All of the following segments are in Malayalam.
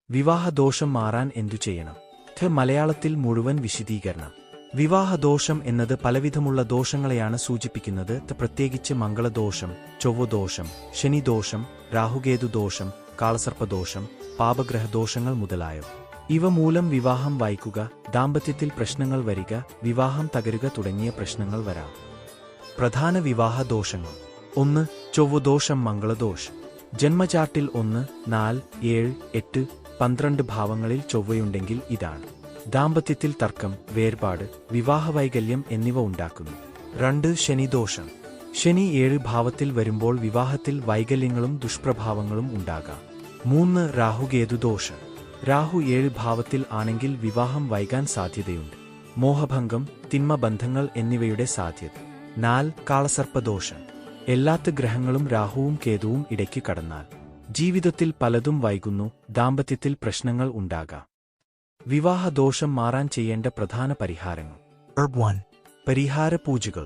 വിവാഹദോഷം മാറാൻ എന്തു ചെയ്യണം? മലയാളത്തിൽ മുഴുവൻ വിശദീകരണം. വിവാഹദോഷം എന്നത് പലവിധമുള്ള ദോഷങ്ങളെയാണ് സൂചിപ്പിക്കുന്നത്. പ്രത്യേകിച്ച് മംഗളദോഷം, ചൊവ്വദോഷം, ശനിദോഷം, രാഹുകേതുദോഷം, കാളസർപ്പദോഷം, പാപഗ്രഹദോഷങ്ങൾ മുതലായവ. ഇവ മൂലം വിവാഹം വൈകുക, ദാമ്പത്യത്തിൽ പ്രശ്നങ്ങൾ വരിക, വിവാഹം തകരുക തുടങ്ങിയ പ്രശ്നങ്ങൾ വരാം. പ്രധാന വിവാഹദോഷങ്ങൾ: 1. ചൊവ്വദോഷം. മംഗളദോഷം. ജന്മചാർട്ടിൽ 1, 4, 7, 8, 12 ഭാവങ്ങളിൽ ചൊവ്വയുണ്ടെങ്കിൽ ഇതാണ്. ദാമ്പത്യത്തിൽ തർക്കം, വേർപാട്, വിവാഹവൈകല്യം എന്നിവ ഉണ്ടാക്കുന്നു. 2. ശനിദോഷം. ശനി 7 ഭാവത്തിൽ വരുമ്പോൾ വിവാഹത്തിൽ വൈകല്യങ്ങളും ദുഷ്പ്രഭാവങ്ങളും ഉണ്ടാകാം. 3. രാഹുകേതുദോഷം. രാഹു 7 ഭാവത്തിൽ ആണെങ്കിൽ വിവാഹം വൈകാൻ സാധ്യതയുണ്ട്. മോഹഭംഗം, തിന്മബന്ധങ്ങൾ എന്നിവയുടെ സാധ്യത. 4. കാളസർപ്പദോഷം. എല്ലാത്ത ഗ്രഹങ്ങളും രാഹുവും കേതുവും ഇടയ്ക്ക് കടന്നാൽ ജീവിതത്തിൽ പലതും വൈകുന്നു, ദാമ്പത്യത്തിൽ പ്രശ്നങ്ങൾ ഉണ്ടാകാം. വിവാഹദോഷം മാറാൻ ചെയ്യേണ്ട പ്രധാന പരിഹാരങ്ങൾ: 1. പരിഹാര പൂജകൾ.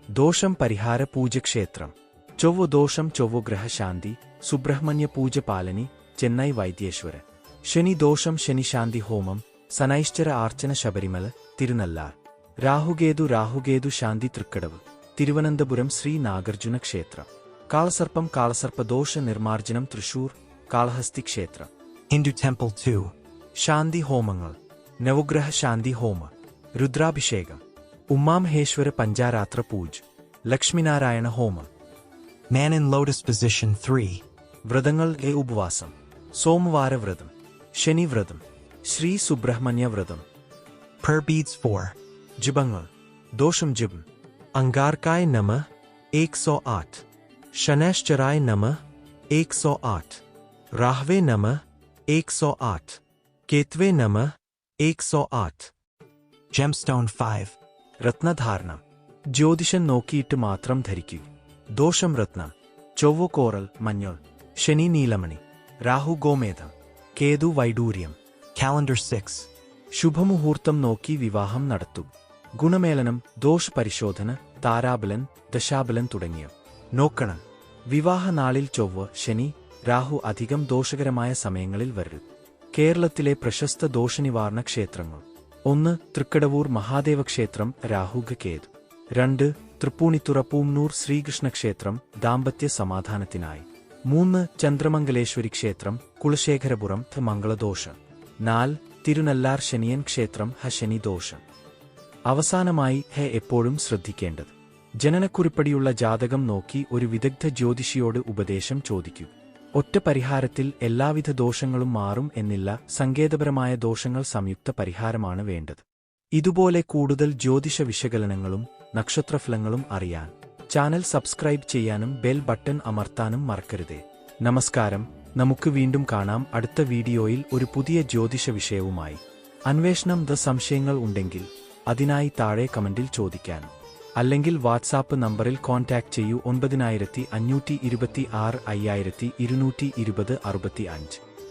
ദോഷം പരിഹാര പൂജ. ക്ഷേത്രം. ചൊവ്വദോഷം. ചൊവ്വഗ്രഹശാന്തി, സുബ്രഹ്മണ്യ പൂജ. പാലനി, ചെന്നൈ വൈദ്യേശ്വരൻ. ശനിദോഷം. ശനിശാന്തി ഹോമം, സനൈശ്ചര ആർച്ചന. ശബരിമല, തിരുനല്ലാർ. രാഹുകേതു. രാഹുകേതു ശാന്തി, തൃക്കടവ്, തിരുവനന്തപുരം ശ്രീ നാഗർജുന ക്ഷേത്രം. കാളസർപ്പം. കാളസർപ്പദോഷ നിർമാർജനം, തൃശൂർ, കാളഹസ്തി ക്ഷേത്രം. Hindu Temple 2. ശാന്തി ഹോമങ്ങൾ: നവഗ്രഹ ശാന്തി ഹോമ, രുദ്രാഭിഷേകം, ഉമാമഹേശ്വര പഞ്ചാരാത്ര പൂജ, ലക്ഷ്മിനാരായണ ഹോമം. Man in Lotus Position 3. വ്രതങ്ങൾ: ഉപവാസം, സോമവാര വ്രതം, ശനിവ്രതം, ശ്രീ സുബ്രഹ്മണ്യ വ്രതം. Prayer Beads 4. ജപങ്ങൾ: ദോഷം ജപം. अंगारकाय नमः 108, शनैश्चराय नमः 108, राहवे नमः 108, केतवे नमः 108. Gemstone 5. രത്നധാരണം: ജ്യോതിഷൻ നോക്കിയിട്ട് മാത്രം ധരിക്കൂ. ദോഷം: രത്നം, ചൊവ്വ കോറൽ, മഞ്ഞൾ, ശനി നീലമണി, രാഹു ഗോമേധം, കേതു വൈഡൂര്യം. Calendar 6. ശുഭമുഹൂർത്തം നോക്കി വിവാഹം നടത്തൂ. ഗുണമേളനം, ദോഷ പരിശോധന, താരാബലൻ, ദശാബലൻ തുടങ്ങിയവ നോക്കണം. വിവാഹനാളിൽ ചൊവ്വ, ശനി, രാഹു അധികം ദോഷകരമായ സമയങ്ങളിൽ വരരുത്. കേരളത്തിലെ പ്രശസ്ത ദോഷനിവാരണ ക്ഷേത്രങ്ങൾ: 1. തൃക്കടവൂർ മഹാദേവ ക്ഷേത്രം, രാഹുകേതു. 2. തൃപ്പൂണിത്തുറ പൂംനൂർ ശ്രീകൃഷ്ണ ക്ഷേത്രം, ദാമ്പത്യ സമാധാനത്തിനായി. 3. ചന്ദ്രമംഗലേശ്വരി ക്ഷേത്രം, കുളശേഖരപുരം, മംഗളദോഷം. 4. തിരുനല്ലാർ ശനിയൻ ക്ഷേത്രം, ശനിദോഷം. അവസാനമായി എപ്പോഴും ശ്രദ്ധിക്കേണ്ടത്: ജനനക്കുറിപ്പടിയുള്ള ജാതകം നോക്കി ഒരു വിദഗ്ധ ജ്യോതിഷിയോട് ഉപദേശം ചോദിക്കൂ. ഒറ്റ പരിഹാരത്തിൽ എല്ലാവിധ ദോഷങ്ങളും മാറും എന്നില്ല. സങ്കേതപരമായ ദോഷങ്ങൾ സംയുക്ത പരിഹാരമാണ് വേണ്ടത്. ഇതുപോലെ കൂടുതൽ ജ്യോതിഷ വിശകലനങ്ങളും നക്ഷത്രഫലങ്ങളും അറിയാൻ ചാനൽ സബ്സ്ക്രൈബ് ചെയ്യാനും ബെൽ ബട്ടൺ അമർത്താനും മറക്കരുതേ. നമസ്കാരം. നമുക്ക് വീണ്ടും കാണാം അടുത്ത വീഡിയോയിൽ ഒരു പുതിയ ജ്യോതിഷ വിഷയവുമായി. അന്വേഷണം സംശയങ്ങൾ ഉണ്ടെങ്കിൽ അതിനായി താഴെ കമന്റിൽ ചോദിക്കാൻ, അല്ലെങ്കിൽ വാട്സാപ്പ് നമ്പറിൽ കോൺടാക്ട് ചെയ്യൂ. 9526 5220 65.